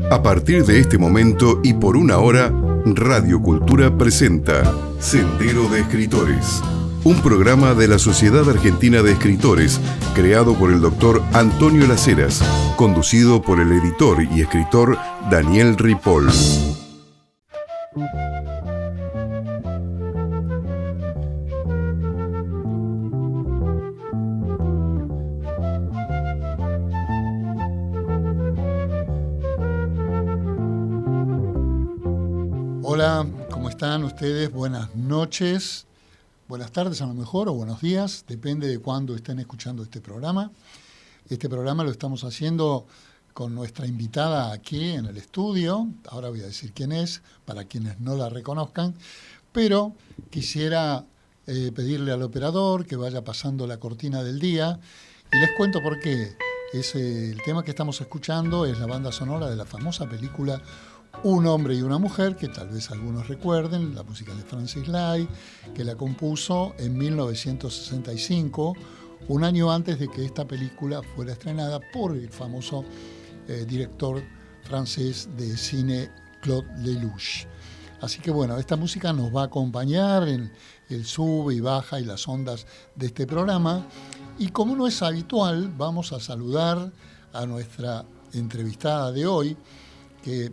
A partir de este momento y por una hora, Radio Cultura presenta Sendero de Escritores, un programa de la Sociedad Argentina de Escritores, creado por el doctor Antonio Las Heras, conducido por el editor y escritor Daniel Ripoll. Hola, ¿cómo están ustedes? Buenas noches, buenas tardes a lo mejor, o buenos días, depende de cuándo estén escuchando este programa. Este programa lo estamos haciendo con nuestra invitada aquí en el estudio. Ahora voy a decir quién es, para quienes no la reconozcan, pero quisiera pedirle al operador que vaya pasando la cortina del día y les cuento por qué. El tema que estamos escuchando es la banda sonora de la famosa película Un hombre y una mujer, que tal vez algunos recuerden, la música de Francis Lai, que la compuso en 1965, un año antes de que esta película fuera estrenada por el famoso director francés de cine Claude Lelouch. Así que bueno, esta música nos va a acompañar en el sube y baja y las ondas de este programa. Y como no es habitual, vamos a saludar a nuestra entrevistada de hoy, que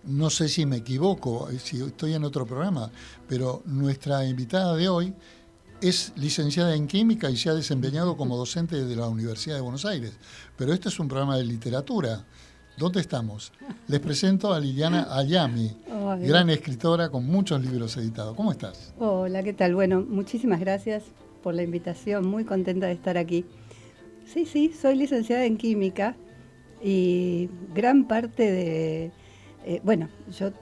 no sé si me equivoco, si estoy en otro programa, pero nuestra invitada de hoy es licenciada en Química y se ha desempeñado como docente de la Universidad de Buenos Aires. Pero este es un programa de literatura. ¿Dónde estamos? Les presento a Liliana Ayami, gran escritora con muchos libros editados. ¿Cómo estás? Hola, ¿qué tal? Bueno, muchísimas gracias por la invitación, muy contenta de estar aquí. Sí, soy licenciada en Química y gran parte de... yo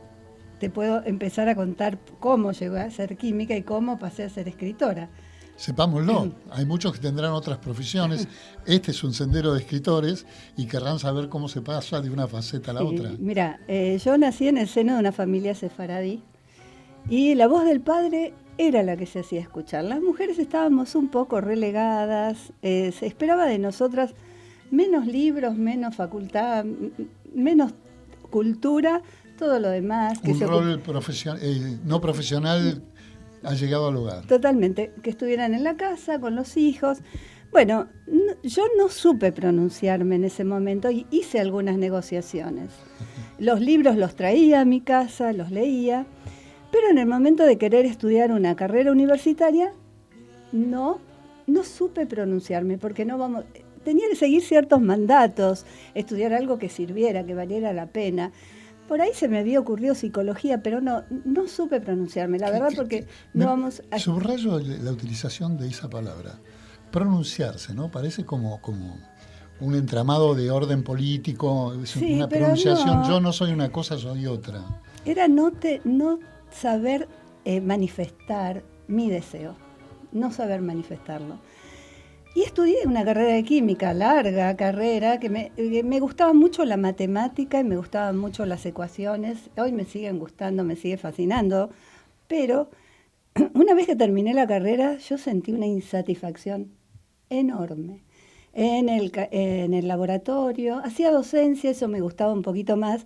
te puedo empezar a contar cómo llegué a ser química y cómo pasé a ser escritora. Sepámoslo, hay muchos que tendrán otras profesiones. Este es un sendero de escritores y querrán saber cómo se pasa de una faceta a la otra. Mira, yo nací en el seno de una familia sefaradí y la voz del padre era la que se hacía escuchar. Las mujeres estábamos un poco relegadas, se esperaba de nosotras menos libros, menos facultad, menos cultura, todo lo demás. Un rol no profesional ha llegado al hogar. Totalmente, que estuvieran en la casa con los hijos. Bueno, yo no supe pronunciarme en ese momento y hice algunas negociaciones. Los libros los traía a mi casa, los leía, pero en el momento de querer estudiar una carrera universitaria, no supe pronunciarme, porque tenía que seguir ciertos mandatos, estudiar algo que sirviera, que valiera la pena. Por ahí se me había ocurrido psicología, pero no supe pronunciarme, la verdad, porque no vamos a... Subrayo la utilización de esa palabra, pronunciarse, ¿no? Parece como un entramado de orden político, es una pronunciación, no. Yo no soy una cosa, soy otra. Era no saber manifestar mi deseo, no saber manifestarlo. Y estudié una carrera de química, larga carrera, que me gustaba mucho la matemática y me gustaban mucho las ecuaciones. Hoy me siguen gustando, me sigue fascinando, pero una vez que terminé la carrera yo sentí una insatisfacción enorme. En el laboratorio, hacía docencia, eso me gustaba un poquito más,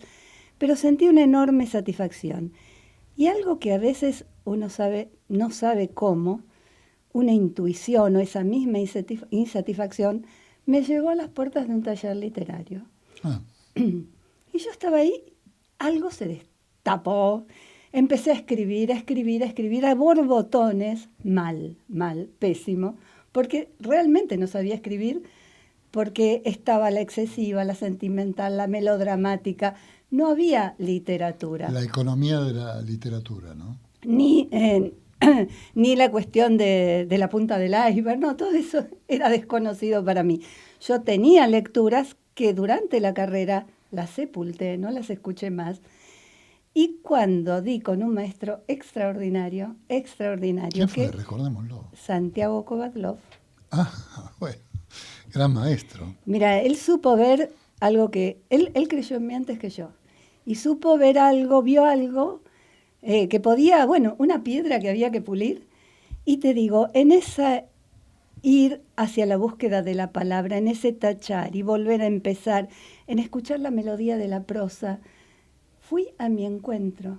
pero sentí una enorme satisfacción. Y algo que a veces uno no sabe cómo, una intuición o esa misma insatisfacción me llevó a las puertas de un taller literario. Y yo estaba ahí, algo se destapó, empecé a escribir, a borbotones, mal, pésimo, porque realmente no sabía escribir, porque estaba la excesiva, la sentimental, la melodramática, no había literatura. La economía de la literatura, ¿no? Ni la cuestión de la punta del iceberg, no, todo eso era desconocido para mí. Yo tenía lecturas que durante la carrera las sepulté, no las escuché más. Y cuando di con un maestro extraordinario. ¿Quién fue? Recordémoslo. Santiago Kovadlov. Bueno, gran maestro. Mira, él supo ver algo que... Él creyó en mí antes que yo. Y supo ver algo, vio algo... que podía, una piedra que había que pulir, y te digo, en esa ir hacia la búsqueda de la palabra, en ese tachar y volver a empezar, en escuchar la melodía de la prosa, fui a mi encuentro,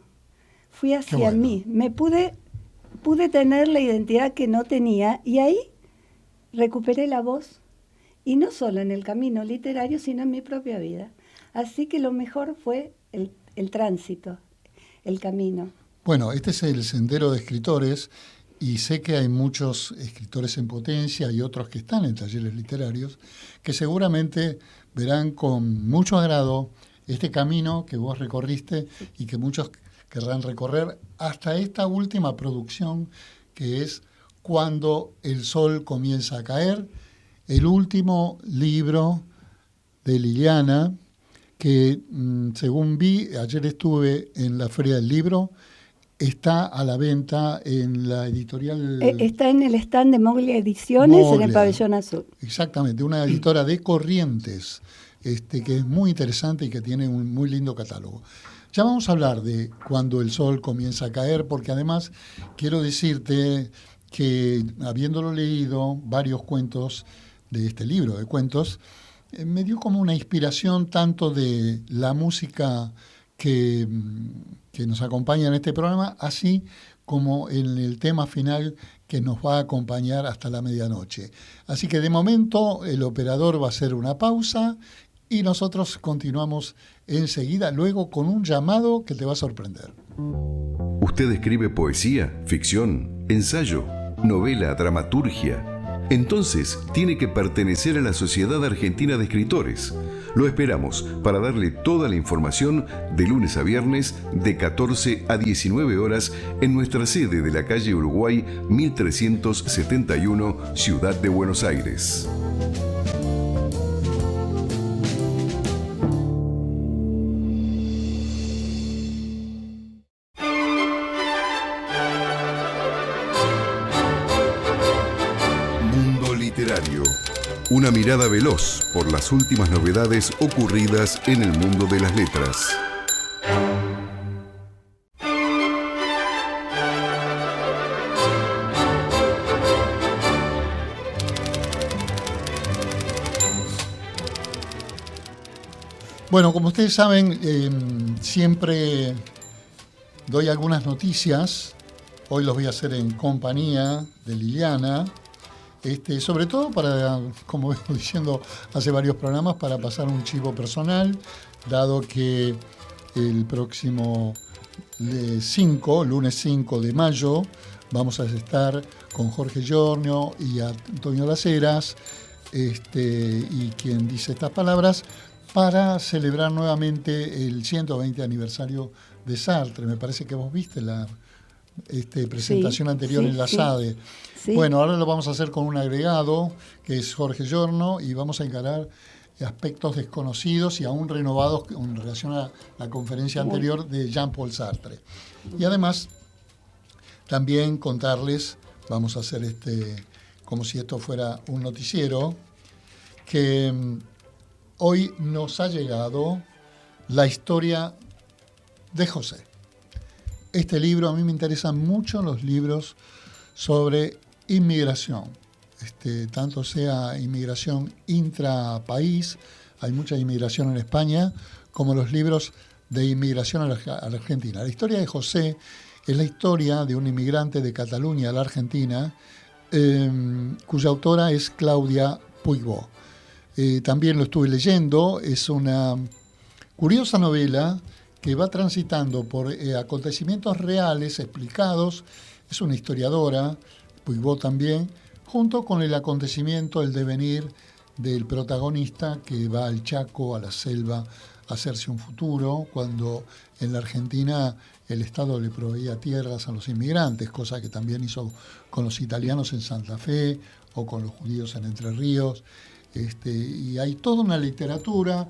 fui hacia mí, me pude tener la identidad que no tenía y ahí recuperé la voz, y no solo en el camino literario, sino en mi propia vida. Así que lo mejor fue el tránsito, el camino. Bueno, este es el Sendero de Escritores y sé que hay muchos escritores en potencia y otros que están en talleres literarios que seguramente verán con mucho agrado este camino que vos recorriste y que muchos querrán recorrer hasta esta última producción que es Cuando el sol comienza a caer, el último libro de Liliana que según vi, ayer estuve en la Feria del Libro, está a la venta en la editorial... Está en el stand de Moglia Ediciones, Moglia, en el Pabellón Azul. Exactamente, una editora de Corrientes, que es muy interesante y que tiene un muy lindo catálogo. Ya vamos a hablar de Cuando el sol comienza a caer, porque además quiero decirte que, habiéndolo leído, varios cuentos de este libro de cuentos, me dio como una inspiración tanto de la música que nos acompaña en este programa, así como en el tema final que nos va a acompañar hasta la medianoche. Así que de momento el operador va a hacer una pausa y nosotros continuamos enseguida, luego con un llamado que te va a sorprender. ¿Usted escribe poesía, ficción, ensayo, novela, dramaturgia? Entonces tiene que pertenecer a la Sociedad Argentina de Escritores. Lo esperamos para darle toda la información de lunes a viernes de 14 a 19 horas en nuestra sede de la calle Uruguay 1371, Ciudad de Buenos Aires. Una mirada veloz por las últimas novedades ocurridas en el mundo de las letras. Bueno, como ustedes saben, siempre doy algunas noticias. Hoy los voy a hacer en compañía de Liliana. Sobre todo para, como vengo diciendo hace varios programas, para pasar un chivo personal, dado que el próximo lunes 5 de mayo, vamos a estar con Jorge Giorgio y Antonio Las Heras, y quien dice estas palabras, para celebrar nuevamente el 120 aniversario de Sartre. Me parece que vos viste la presentación anterior en la SADE. Sí. Bueno, ahora lo vamos a hacer con un agregado, que es Jorge Giorgio, y vamos a encarar aspectos desconocidos y aún renovados en relación a la conferencia anterior de Jean-Paul Sartre. Y además, también contarles, vamos a hacer como si esto fuera un noticiero, que hoy nos ha llegado la historia de José. Este libro, a mí me interesan mucho los libros sobre inmigración, tanto sea inmigración intrapaís, hay mucha inmigración en España, como los libros de inmigración a la Argentina. La historia de José es la historia de un inmigrante de Cataluña a la Argentina, cuya autora es Claudia Puigvó. También lo estuve leyendo, es una curiosa novela que va transitando por acontecimientos reales explicados. Es una historiadora, Puigvó también, junto con el acontecimiento, el devenir del protagonista que va al Chaco, a la selva, a hacerse un futuro, cuando en la Argentina el Estado le proveía tierras a los inmigrantes, cosa que también hizo con los italianos en Santa Fe o con los judíos en Entre Ríos. Y hay toda una literatura,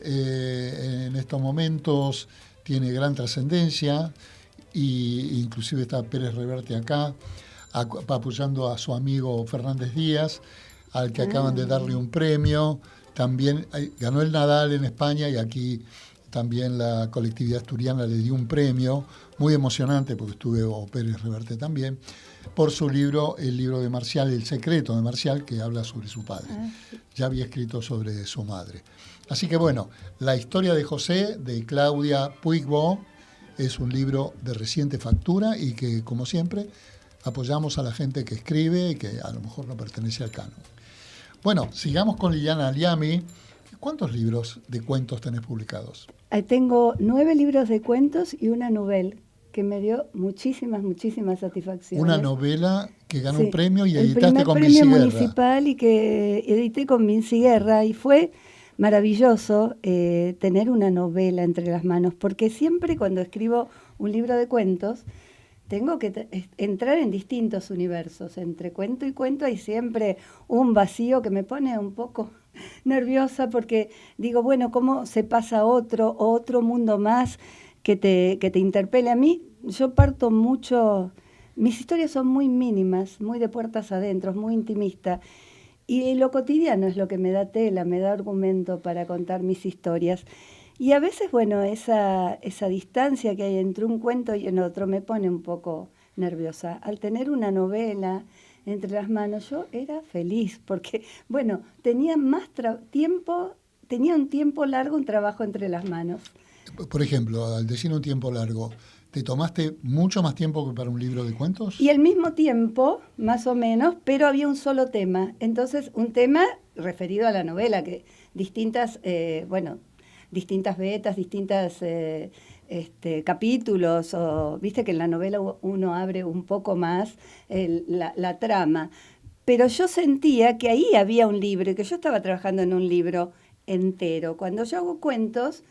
en estos momentos tiene gran trascendencia, y inclusive está Pérez Reverte acá, apoyando a su amigo Fernández Díaz, al que acaban de darle un premio. También ganó el Nadal en España y aquí también la colectividad asturiana le dio un premio muy emocionante, porque estuvo Pérez Reverte también, por su libro, el libro de Marcial, El secreto de Marcial, que habla sobre su padre. Ya había escrito sobre su madre. Así que bueno, La historia de José, de Claudia Puigbo, es un libro de reciente factura y que, como siempre, apoyamos a la gente que escribe y que a lo mejor no pertenece al canon. Bueno, sigamos con Liliana Aliami. ¿Cuántos libros de cuentos tenés publicados? Tengo 9 libros de cuentos y una novela que me dio muchísimas satisfacciones. Una novela que ganó Sí, un premio y el editaste con primer Vinci premio Guerra. municipal y que edité con Vinci Guerra, y fue maravilloso tener una novela entre las manos, porque siempre cuando escribo un libro de cuentos tengo que entrar en distintos universos. Entre cuento y cuento hay siempre un vacío que me pone un poco nerviosa, porque digo, bueno, ¿cómo se pasa a otro mundo más que te interpele? A mí, yo parto mucho, mis historias son muy mínimas, muy de puertas adentro, muy intimista, y lo cotidiano es lo que me da tela, me da argumento para contar mis historias. Y a veces, bueno, esa distancia que hay entre un cuento y el otro me pone un poco nerviosa. Al tener una novela entre las manos, yo era feliz, porque, bueno, tenía más tiempo, tenía un tiempo largo, un trabajo entre las manos. Por ejemplo, al decir un tiempo largo, ¿te tomaste mucho más tiempo que para un libro de cuentos? Y al mismo tiempo, más o menos, pero había un solo tema. Entonces, un tema referido a la novela, que distintas vetas, distintas capítulos, o viste que en la novela uno abre un poco más la trama. Pero yo sentía que ahí había un libro, y que yo estaba trabajando en un libro entero. Cuando yo hago cuentos,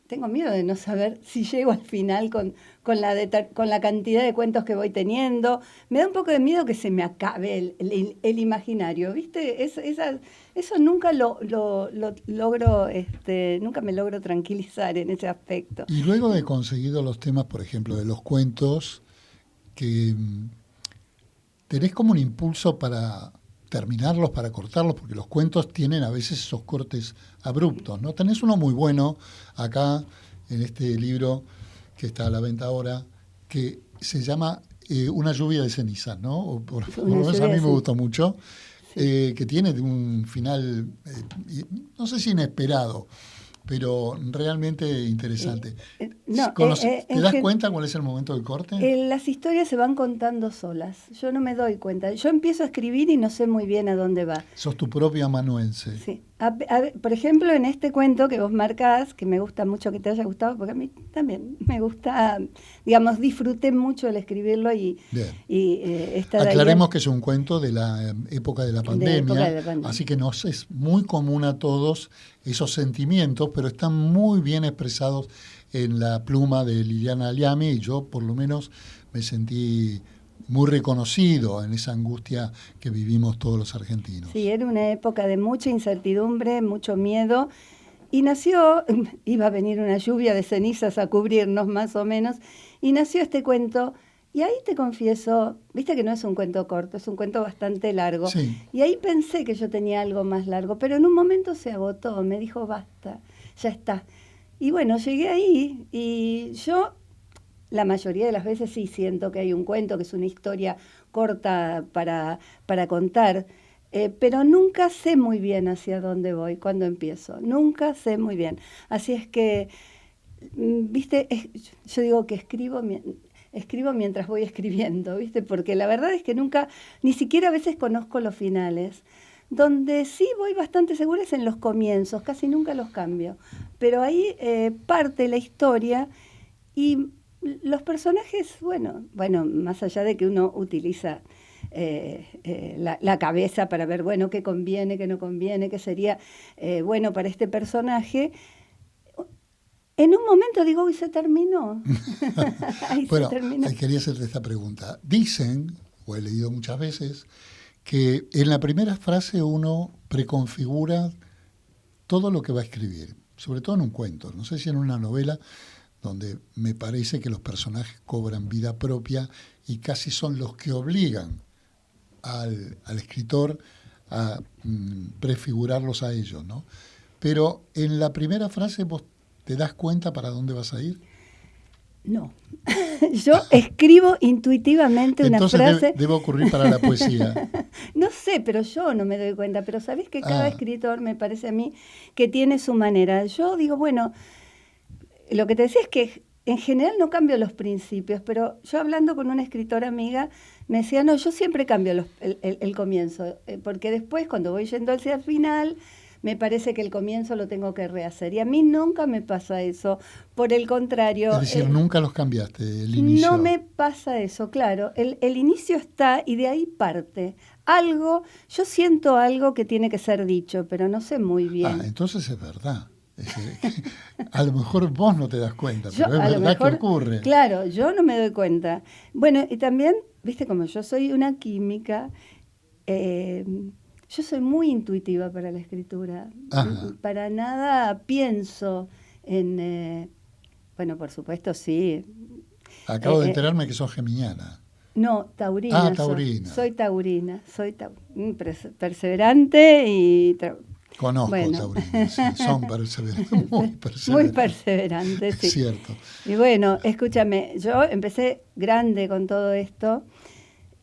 tengo miedo de no saber si llego al final con la cantidad de cuentos que voy teniendo. Me da un poco de miedo que se me acabe el imaginario, ¿viste? Eso nunca lo logro, nunca me logro tranquilizar en ese aspecto. Y luego de conseguido los temas, por ejemplo, de los cuentos, que tenés como un impulso para terminarlos, para cortarlos, porque los cuentos tienen a veces esos cortes abruptos, ¿no? Tenés uno muy bueno acá, en este libro que está a la venta ahora, que se llama Una lluvia de cenizas, ¿no? O por lo menos a mí me gustó mucho, que tiene un final, no sé si inesperado, pero realmente interesante. ¿Te das cuenta cuál es el momento del corte? Las historias se van contando solas. Yo no me doy cuenta. Yo empiezo a escribir y no sé muy bien a dónde va. Sos tu propia amanuense. Sí. Por ejemplo, en este cuento que vos marcás, que me gusta mucho que te haya gustado, porque a mí también me gusta, digamos, disfruté mucho el escribirlo y aclaremos que es un cuento de la época de la pandemia, así que nos es muy común a todos esos sentimientos, pero están muy bien expresados en la pluma de Liliana Aliami, y yo por lo menos me sentí muy reconocido en esa angustia que vivimos todos los argentinos. Sí, era una época de mucha incertidumbre, mucho miedo, y iba a venir una lluvia de cenizas a cubrirnos más o menos, y nació este cuento. Y ahí te confieso, viste que no es un cuento corto, es un cuento bastante largo. Sí. Y ahí pensé que yo tenía algo más largo, pero en un momento se agotó, me dijo basta, ya está. Y bueno, llegué ahí y yo la mayoría de las veces sí siento que hay un cuento, que es una historia corta para contar, pero nunca sé muy bien hacia dónde voy cuando empiezo, nunca sé muy bien. Así es que, viste, yo digo que escribo mientras voy escribiendo, ¿viste? Porque la verdad es que nunca, ni siquiera a veces conozco los finales. Donde sí voy bastante segura es en los comienzos, casi nunca los cambio. Pero ahí parte la historia y los personajes, bueno, más allá de que uno utiliza la cabeza para ver, bueno, qué conviene, qué no conviene, qué sería bueno para este personaje. En un momento digo, uy, se terminó. Bueno, quería hacerte esta pregunta. Dicen, o he leído muchas veces, que en la primera frase uno preconfigura todo lo que va a escribir, sobre todo en un cuento. No sé si en una novela, donde me parece que los personajes cobran vida propia y casi son los que obligan al escritor a prefigurarlos a ellos, ¿no? Pero en la primera frase vos ¿Te das cuenta para dónde vas a ir? No. Yo escribo intuitivamente una frase. Entonces debe ocurrir para la poesía. No sé, pero yo no me doy cuenta. Pero sabés que cada escritor me parece a mí que tiene su manera. Yo digo, bueno, lo que te decía es que en general no cambio los principios, pero yo hablando con una escritora amiga me decía, no, yo siempre cambio el comienzo, porque después cuando voy yendo hacia el final, me parece que el comienzo lo tengo que rehacer. Y a mí nunca me pasa eso. Por el contrario... Es decir, nunca los cambiaste, el inicio. No me pasa eso, claro. El inicio está y de ahí parte. Algo, yo siento algo que tiene que ser dicho, pero no sé muy bien. Entonces es verdad. A lo mejor vos no te das cuenta, Yo, pero es verdad que ocurre. Claro, yo no me doy cuenta. Bueno, y también, viste, como yo soy una química... yo soy muy intuitiva para la escritura. Ajá. Para nada pienso en... bueno, por supuesto, sí. Acabo de enterarme que sos geminiana. No, taurina. Taurina. Soy taurina. Perseverante y... Conozco taurinos, sí, son perseverantes, muy perseverantes. Muy perseverantes, sí. Es cierto. Y bueno, escúchame, yo empecé grande con todo esto.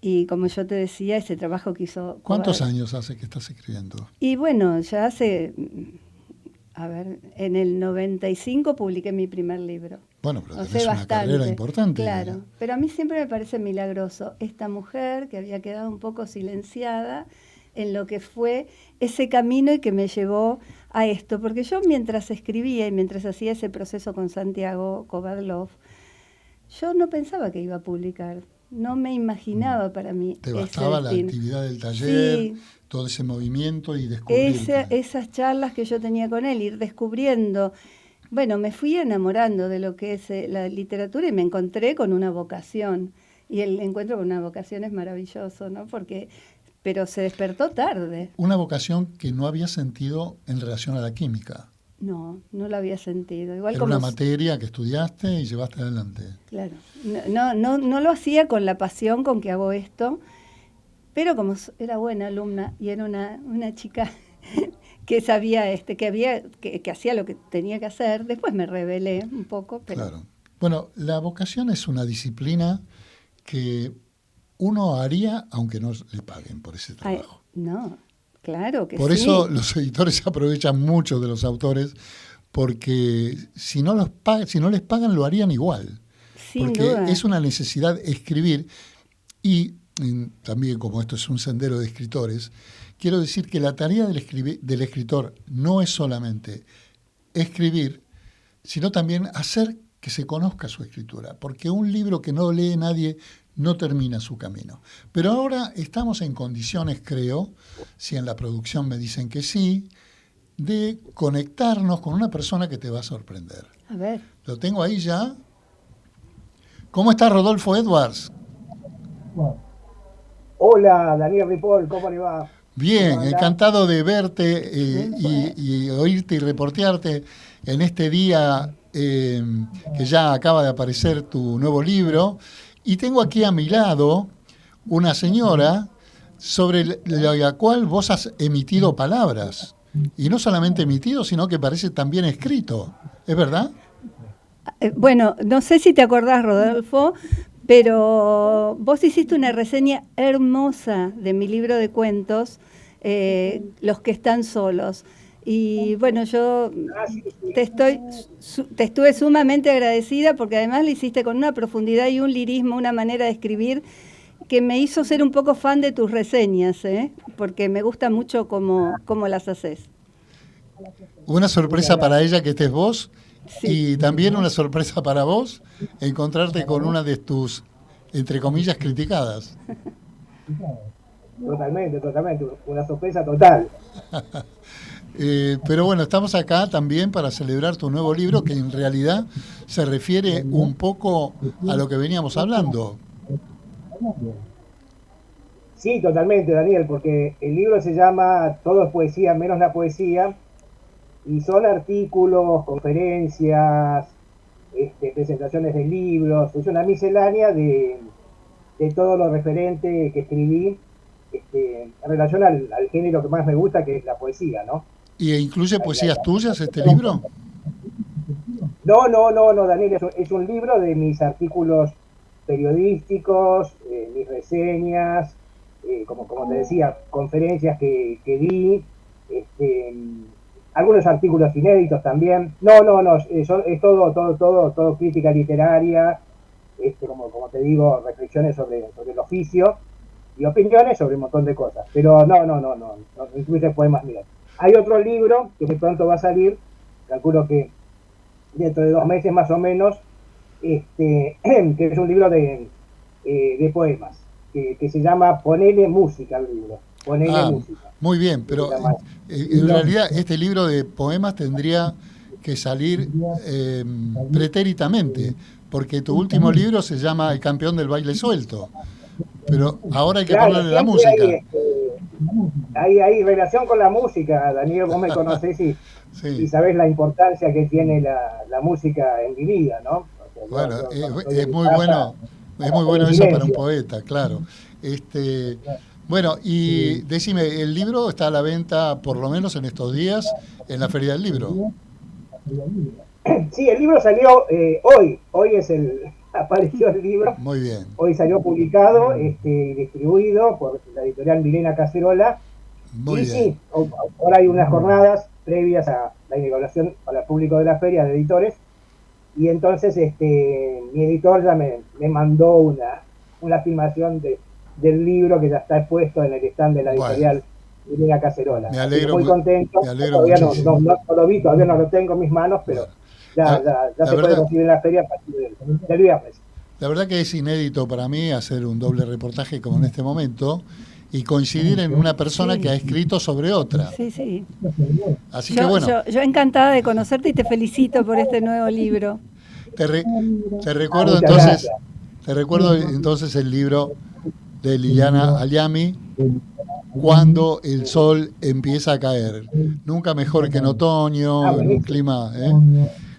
Y como yo te decía, ese trabajo que hizo... ¿Cuántos años hace que estás escribiendo? Y bueno, ya hace... A ver, en el 95 publiqué mi primer libro. Bueno, pero tenés una carrera importante. Claro, pero a mí siempre me parece milagroso esta mujer que había quedado un poco silenciada en lo que fue ese camino y que me llevó a esto. Porque yo mientras escribía y mientras hacía ese proceso con Santiago Kovadlov, yo no pensaba que iba a publicar. No me imaginaba para mí. Te bastaba la actividad del taller, sí, todo ese movimiento y descubrir. Esas charlas que yo tenía con él, ir descubriendo. Bueno, me fui enamorando de lo que es la literatura y me encontré con una vocación. Y el encuentro con una vocación es maravilloso, ¿no? Pero se despertó tarde. Una vocación que no había sentido en relación a la química. No, no la había sentido. Igual era como una materia que estudiaste y llevaste adelante. Claro. No lo hacía con la pasión con que hago esto, pero como era buena alumna y era una chica que sabía que hacía lo que tenía que hacer, después me rebelé un poco. Pero... Claro. Bueno, la vocación es una disciplina que uno haría aunque no le paguen por ese trabajo. No. Claro que sí. Por eso los editores aprovechan mucho de los autores, porque si no les pagan lo harían igual. Sin porque duda. Es una necesidad escribir y también como esto es un sendero de escritores, quiero decir que la tarea del escritor no es solamente escribir, sino también hacer que se conozca su escritura, porque un libro que no lee nadie no termina su camino. Pero ahora estamos en condiciones, creo, si en la producción me dicen que sí, de conectarnos con una persona que te va a sorprender. A ver. Lo tengo ahí ya. ¿Cómo está Rodolfo Edwards? Hola, Daniel Ripoll, ¿cómo le va? Bien, encantado de verte y oírte y reportearte en este día que ya acaba de aparecer tu nuevo libro. Y tengo aquí a mi lado una señora sobre la cual vos has emitido palabras. Y no solamente emitido, sino que parece también escrito. ¿Es verdad? Bueno, no sé si te acordás, Rodolfo, pero vos hiciste una reseña hermosa de mi libro de cuentos, Los que están solos. Y bueno, yo te estuve sumamente agradecida porque además lo hiciste con una profundidad y un lirismo, una manera de escribir que me hizo ser un poco fan de tus reseñas, porque me gusta mucho cómo las haces. Una sorpresa para ella que estés vos, sí, y también una sorpresa para vos encontrarte con una de tus, entre comillas, criticadas. Totalmente, una sorpresa total. Pero bueno, estamos acá también para celebrar tu nuevo libro, que en realidad se refiere un poco a lo que veníamos hablando. Sí, totalmente, Daniel, porque el libro se llama Todo es poesía menos la poesía, y son artículos, conferencias, presentaciones de libros. Es una miscelánea de todo lo referente que escribí en relación al género que más me gusta, que es la poesía, ¿no? ¿Y incluye poesías tuyas este libro? No, Daniel, es un libro de mis artículos periodísticos, mis reseñas, como te decía, conferencias que di, este, algunos artículos inéditos también. No, es todo crítica literaria, como te digo, reflexiones sobre el oficio y opiniones sobre un montón de cosas. Pero no incluye poemas míos. Hay otro libro que muy pronto va a salir, calculo que dentro de 2 meses más o menos, que es un libro de poemas, que se llama Ponele música al libro. Ponele música. Muy bien, pero en realidad este libro de poemas tendría que salir pretérитamente, porque tu último libro se llama El campeón del baile suelto, pero ahora hay que ponerle la música. Hay relación con la música, Daniel, vos me conocés y sabés la importancia que tiene la música en mi vida, ¿no? O sea, bueno, es muy bueno eso para un poeta, claro. Bueno, y decime, ¿el libro está a la venta por lo menos en estos días en la Feria del Libro? Sí, el libro salió hoy apareció el libro. Muy bien. Hoy salió publicado y distribuido por la editorial Milena Cacerola. Muy bien. Sí, ahora hay unas jornadas previas a la inauguración para el público de la feria de editores. Y entonces mi editor ya me mandó una filmación del libro que ya está expuesto en el stand de la editorial Milena Cacerola. Me alegro, muy contento. Me alegro todavía muchísimo. no lo vi, todavía no lo tengo en mis manos, pero ya se puede recibir en la feria a partir del viernes. La verdad que es inédito para mí hacer un doble reportaje como en este momento y coincidir en una persona que ha escrito sobre otra. Sí. Así que bueno. Yo encantada de conocerte y te felicito por este nuevo libro. Te recuerdo entonces el libro de Liliana Aliami, Cuando el sol empieza a caer. Nunca mejor que en otoño, en un clima,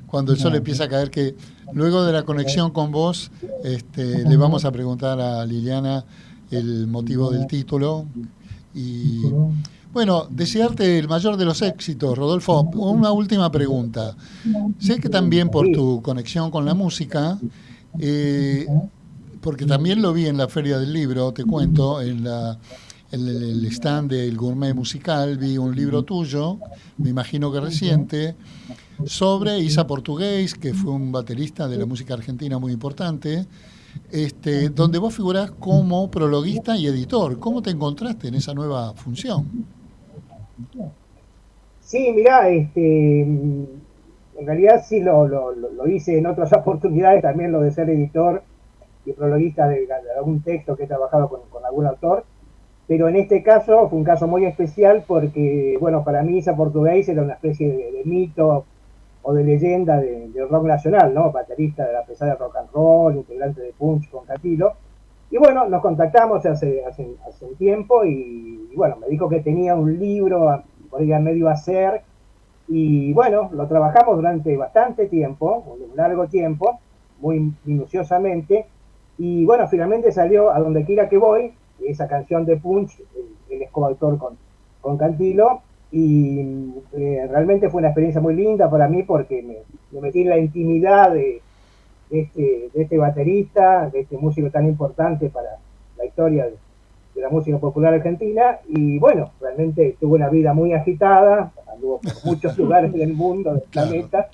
cuando el sol empieza a caer, que luego de la conexión con vos, le vamos a preguntar a Liliana el motivo del título. Y bueno, desearte el mayor de los éxitos, Rodolfo. Una última pregunta. Sé que también por tu conexión con la música, porque también lo vi en la Feria del Libro, te cuento, en el stand del Gourmet Musical, vi un libro tuyo, me imagino que reciente, sobre Isa Portugués, que fue un baterista de la música argentina muy importante, donde vos figurás como prologuista y editor. ¿Cómo te encontraste en esa nueva función? Sí, mirá, en realidad sí lo hice en otras oportunidades, también lo de ser editor y prologuista de algún texto que he trabajado con algún autor, pero en este caso fue un caso muy especial porque, bueno, para mí Isa Portugués era una especie de mito o de leyenda del rock nacional, ¿no? Baterista de la pesada rock and roll, integrante de Punch con Catilo. Y bueno, nos contactamos hace un tiempo y bueno, me dijo que tenía un libro por ahí a medio hacer y bueno, lo trabajamos durante bastante tiempo, un largo tiempo, muy minuciosamente y bueno, finalmente salió A Donde Quiera Que Voy, esa canción de Punch, él es coautor con Catilo. Y realmente fue una experiencia muy linda para mí porque me metí en la intimidad de este baterista, de este músico tan importante para la historia de la música popular argentina. Y bueno, realmente tuvo una vida muy agitada, anduvo por muchos lugares del mundo, del planeta,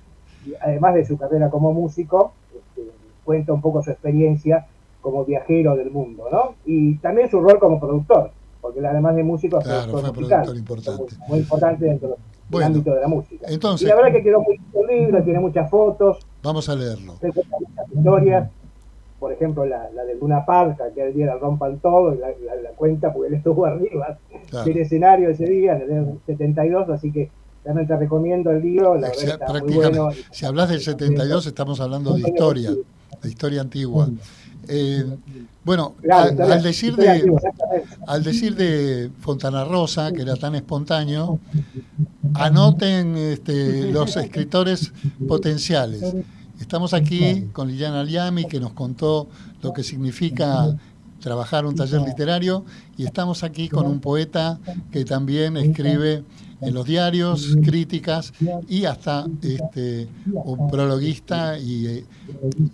y además de su carrera como músico, cuenta un poco su experiencia como viajero del mundo, ¿no? Y también su rol como productor, porque además de músico fue productor importante. Muy importante dentro del ámbito de la música. Entonces, y la verdad que quedó muy lindo el libro, tiene muchas fotos. Vamos a leerlo. Muchas historias, por ejemplo la de Luna Park, que el día la rompan todo, y la cuenta porque él estuvo arriba del escenario ese día, en el 72, así que realmente recomiendo el libro, la verdad está muy bueno. Si hablas del 72 estamos hablando de historia antigua. Bueno, claro, al decir de Fontana Rosa, que era tan espontáneo, anoten los escritores potenciales. Estamos aquí con Liliana Aliami, que nos contó lo que significa trabajar un taller literario y estamos aquí con un poeta que también escribe en los diarios, críticas y hasta un prologuista y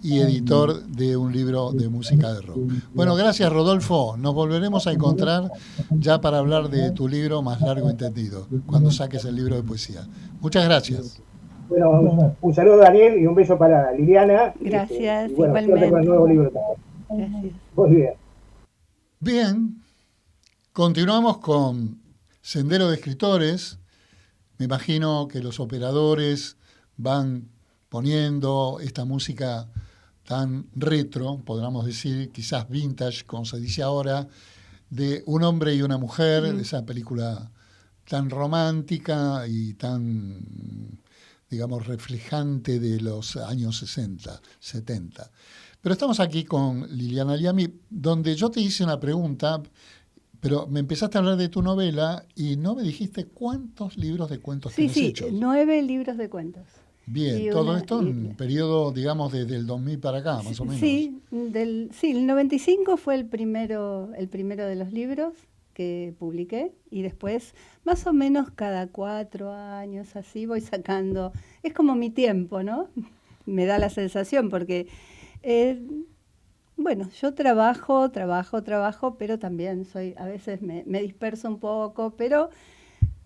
editor de un libro de música de rock. Bueno, gracias Rodolfo, nos volveremos a encontrar ya para hablar de tu libro Más Largo Entendido, cuando saques el libro de poesía. Muchas gracias. Bueno, un saludo Daniel y un beso para Liliana. Gracias, y bueno, igualmente. con el nuevo libro también. Gracias. Muy bien. Bien, continuamos con Sendero de Escritores. Me imagino que los operadores van poniendo esta música tan retro, podríamos decir, quizás vintage, como se dice ahora, de un hombre y una mujer, esa película tan romántica y tan, digamos, reflejante de los años 60, 70. Pero estamos aquí con Liliana Liami, donde yo te hice una pregunta, pero me empezaste a hablar de tu novela y no me dijiste cuántos libros de cuentos tenés hechos. 9 libros de cuentos. Bien, y todo esto en un periodo, digamos, desde el 2000 para acá, más o menos. Sí, el 95 fue el primero de los libros que publiqué y después, más o menos cada 4 años, así voy sacando. Es como mi tiempo, ¿no? Me da la sensación porque, bueno, yo trabajo, pero también a veces me disperso un poco, pero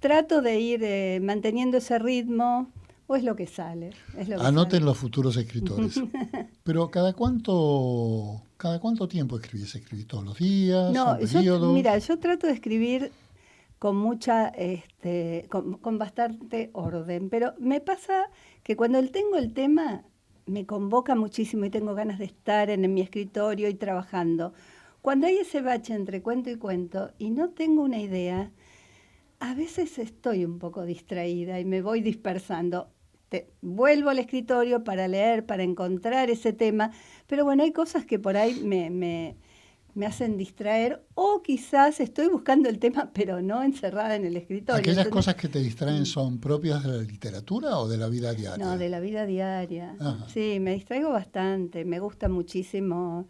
trato de ir manteniendo ese ritmo. ¿O es lo que sale? Anoten los futuros escritores. Pero ¿cada cuánto tiempo escribís? ¿Escribís todos los días? No, yo trato de escribir con mucha, con bastante orden, pero me pasa que cuando tengo el tema me convoca muchísimo y tengo ganas de estar en mi escritorio y trabajando. Cuando hay ese bache entre cuento y cuento y no tengo una idea, a veces estoy un poco distraída y me voy dispersando. Vuelvo al escritorio para leer, para encontrar ese tema, pero bueno, hay cosas que por ahí me hacen distraer o quizás estoy buscando el tema, pero no encerrada en el escritorio. ¿Aquellas cosas que te distraen son propias de la literatura o de la vida diaria? No, de la vida diaria. Ajá. Sí, me distraigo bastante, me gusta muchísimo.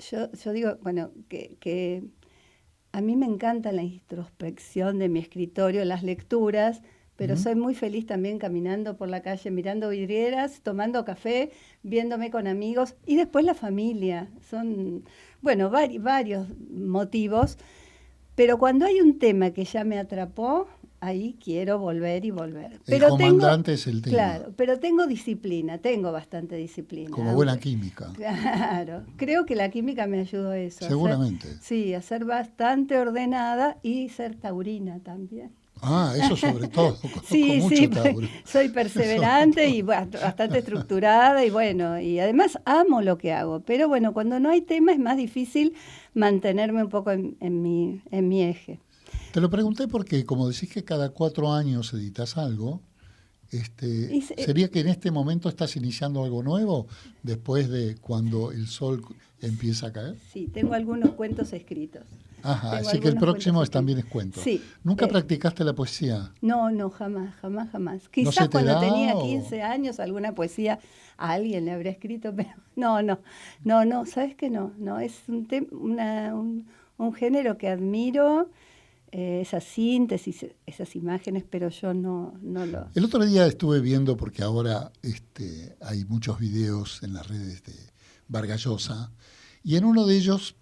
Yo digo, bueno, que a mí me encanta la introspección de mi escritorio, las lecturas, pero soy muy feliz también caminando por la calle, mirando vidrieras, tomando café, viéndome con amigos y después la familia. Son, bueno, varios motivos, pero cuando hay un tema que ya me atrapó, ahí quiero volver y volver. El comandante es el tema. Claro, pero tengo disciplina, tengo bastante disciplina. Como buena química. Claro, creo que la química me ayudó a eso. Seguramente. A ser bastante ordenada y ser taurina también. Ah, eso sobre todo. Sí, mucho Tauro. Soy perseverante y bastante estructurada y bueno, y además amo lo que hago. Pero bueno, cuando no hay tema es más difícil mantenerme un poco en mi eje. Te lo pregunté porque, como decís que cada 4 años editas algo, ¿sería que en este momento estás iniciando algo nuevo después de cuando el sol empieza a caer? Sí, tengo algunos cuentos escritos. Ajá, así que el próximo también es cuento. Sí. ¿Nunca practicaste la poesía? No, jamás. Quizás cuando tenía 15 años alguna poesía a alguien le habría escrito, pero no, ¿sabes qué? No, es un género que admiro, esa síntesis, esas imágenes, pero yo no lo... El otro día estuve viendo, porque ahora hay muchos videos en las redes de Vargas Llosa, y en uno de ellos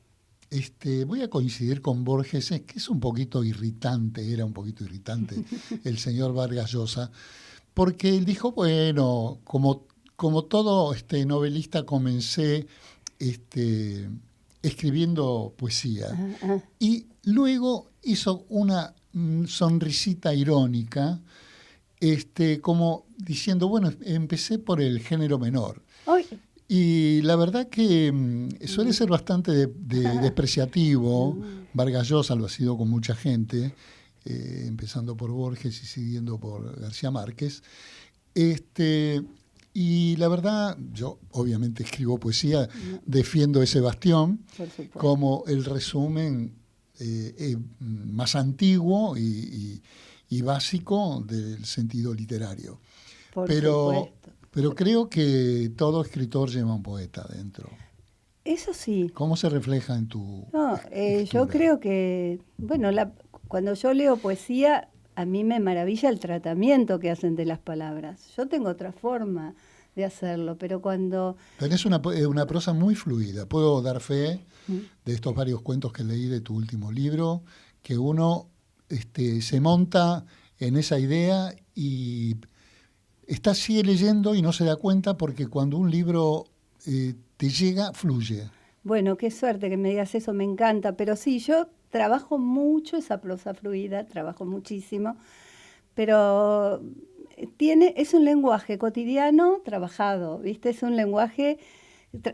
voy a coincidir con Borges, que es un poquito irritante, era un poquito irritante el señor Vargas Llosa, porque él dijo, bueno, como todo novelista comencé escribiendo poesía, y luego hizo una sonrisita irónica, como diciendo, bueno, empecé por el género menor. ¡Ay! Y la verdad que suele ser bastante despreciativo. Vargas Llosa lo ha sido con mucha gente, empezando por Borges y siguiendo por García Márquez. Y la verdad, yo obviamente escribo poesía, defiendo ese bastión como el resumen más antiguo y básico del sentido literario. Por supuesto. Pero creo que todo escritor lleva un poeta dentro. Eso sí. ¿Cómo se refleja en tu No, yo escritura? creo que, bueno, cuando yo leo poesía, a mí me maravilla el tratamiento que hacen de las palabras. Yo tengo otra forma de hacerlo, pero cuando... Tenés una prosa muy fluida. Puedo dar fe Mm. de estos varios cuentos que leí de tu último libro, que uno se monta en esa idea y sigue leyendo y no se da cuenta porque cuando un libro te llega, fluye. Bueno, qué suerte que me digas eso, me encanta, pero sí, yo trabajo mucho esa prosa fluida, trabajo muchísimo, pero es un lenguaje cotidiano trabajado, ¿viste? Es un lenguaje,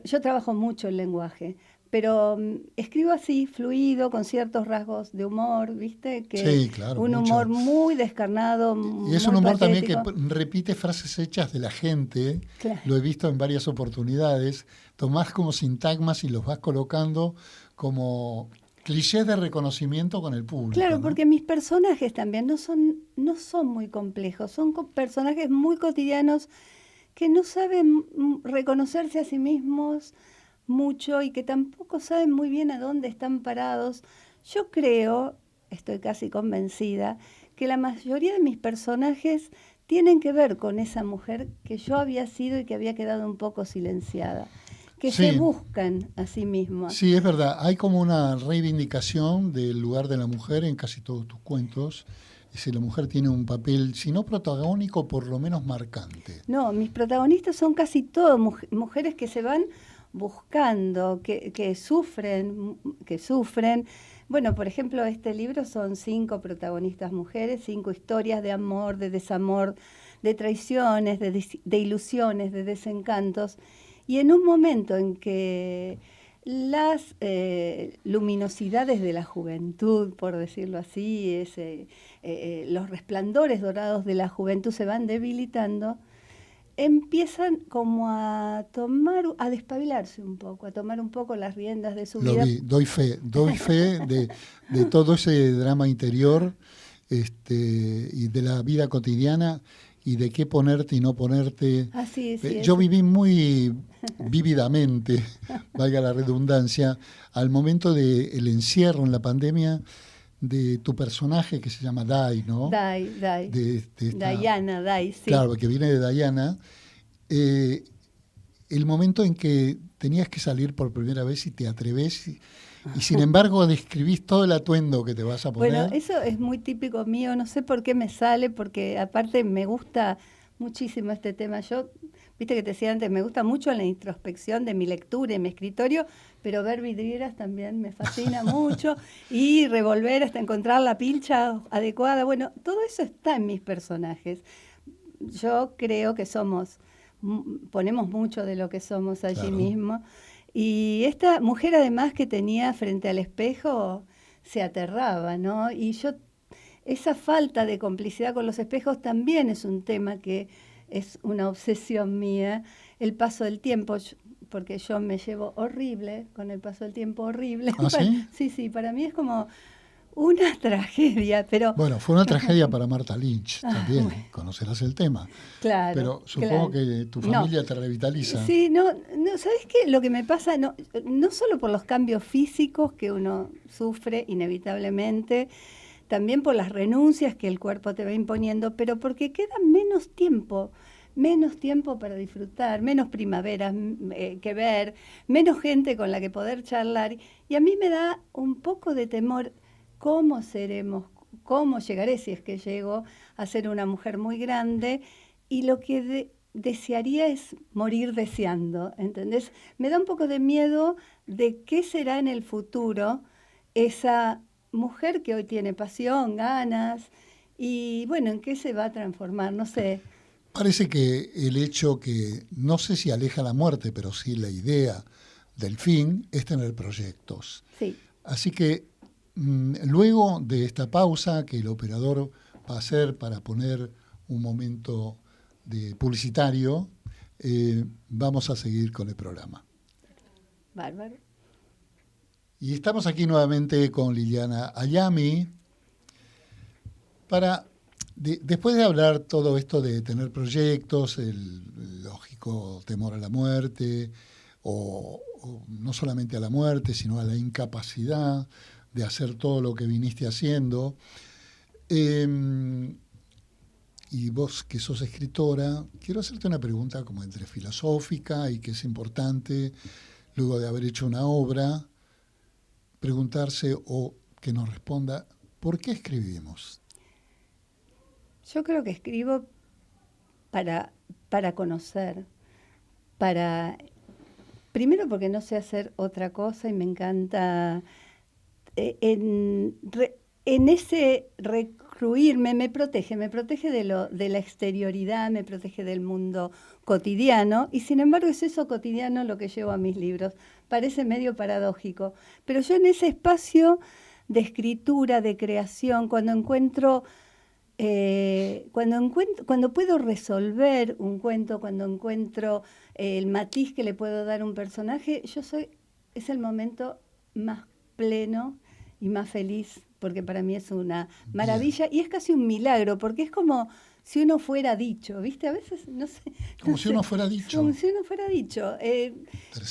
yo trabajo mucho el lenguaje, pero escribo así, fluido, con ciertos rasgos de humor, ¿viste? Que Sí, claro, un humor mucho. muy descarnado, Y es un muy humor también que patético. repite frases hechas de la gente. Claro. Lo he visto en varias oportunidades. Tomás como sintagmas y los vas colocando como clichés de reconocimiento con el público, Claro, ¿no? porque mis personajes también no son muy complejos, son personajes muy cotidianos que no saben reconocerse a sí mismos mucho y que tampoco saben muy bien a dónde están parados. Yo creo, estoy casi convencida, que la mayoría de mis personajes tienen que ver con esa mujer que yo había sido y que había quedado un poco silenciada, que se Sí, buscan a sí mismas. sí, es verdad. Hay como una reivindicación del lugar de la mujer en casi todos tus cuentos. Es decir, la mujer tiene un papel, si no protagónico, por lo menos marcante. No, mis protagonistas son casi todas mujeres que se van buscando, que sufren, que sufren. Bueno, por ejemplo, este libro son 5 protagonistas mujeres, 5 historias de amor, de desamor, de traiciones, de ilusiones, de desencantos. Y en un momento en que las luminosidades de la juventud, por decirlo así, los resplandores dorados de la juventud se van debilitando, empiezan como a despabilarse un poco, a tomar un poco las riendas de su Lo vida. vi, doy fe de todo ese drama interior y de la vida cotidiana y de qué ponerte y no ponerte. Así, sí, Yo es. viví muy vívidamente, valga la redundancia, al momento del encierro en la pandemia de tu personaje que se llama Dai, ¿no? Dai, De esta, Diana, Dai, sí. claro, que viene de Diana. eh, el momento en que tenías que salir por primera vez y te atreves y sin embargo describís todo el atuendo que te vas a Bueno, poner. eso es muy típico mío, no sé por qué me sale, porque aparte me gusta muchísimo este tema. Yo, viste que te decía antes, me gusta mucho la introspección de mi lectura y mi escritorio, pero ver vidrieras también me fascina mucho y revolver hasta encontrar la pilcha adecuada. Bueno, todo eso está en mis personajes. Yo creo que ponemos mucho de lo que somos allí Claro. mismo. Y esta mujer además que tenía frente al espejo se aterraba, ¿no? Y esa falta de complicidad con los espejos también es un tema que es una obsesión mía. El paso del tiempo, porque yo me llevo horrible con el paso del tiempo, horrible. ¿Ah, sí? Sí, para mí es como una tragedia, pero Bueno, fue una tragedia para Marta Lynch también, bueno, conocerás el tema. claro, Pero supongo claro. que tu No, familia te revitaliza. sí, no, ¿sabes qué? Lo que me pasa, no solo por los cambios físicos que uno sufre inevitablemente, también por las renuncias que el cuerpo te va imponiendo, pero porque queda menos tiempo para disfrutar, menos primaveras que ver, menos gente con la que poder charlar. Y a mí me da un poco de temor cómo seremos, cómo llegaré, si es que llego a ser una mujer muy grande, y lo que desearía es morir deseando, ¿entendés? Me da un poco de miedo de qué será en el futuro esa mujer que hoy tiene pasión, ganas, y bueno, ¿en qué se va a transformar? No sé. Parece que el hecho que, no sé si aleja la muerte, pero sí la idea del fin, es tener proyectos. Sí. Así que luego de esta pausa que el operador va a hacer para poner un momento de publicitario, vamos a seguir con el programa. Bárbaro. Y estamos aquí nuevamente con Liliana Ayami para, después de hablar todo esto de tener proyectos, el lógico temor a la muerte o o no solamente a la muerte, sino a la incapacidad de hacer todo lo que viniste haciendo. Y vos, que sos escritora, quiero hacerte una pregunta como entre filosófica y que es importante, luego de haber hecho una obra, preguntarse o que nos responda, ¿por qué escribimos? Yo creo que escribo para conocer, primero porque no sé hacer otra cosa y me encanta en ese recluirme, me protege de la exterioridad, me protege del mundo cotidiano, y sin embargo es eso cotidiano lo que llevo a mis libros. Parece medio paradójico, pero yo en ese espacio de escritura, de creación, cuando puedo resolver un cuento, cuando encuentro el matiz que le puedo dar a un personaje, es el momento más pleno y más feliz, porque para mí es una maravilla. Bien. Y es casi un milagro, porque es como si uno fuera dicho, ¿viste? A veces, no sé. Como si uno fuera dicho. Como si uno fuera dicho.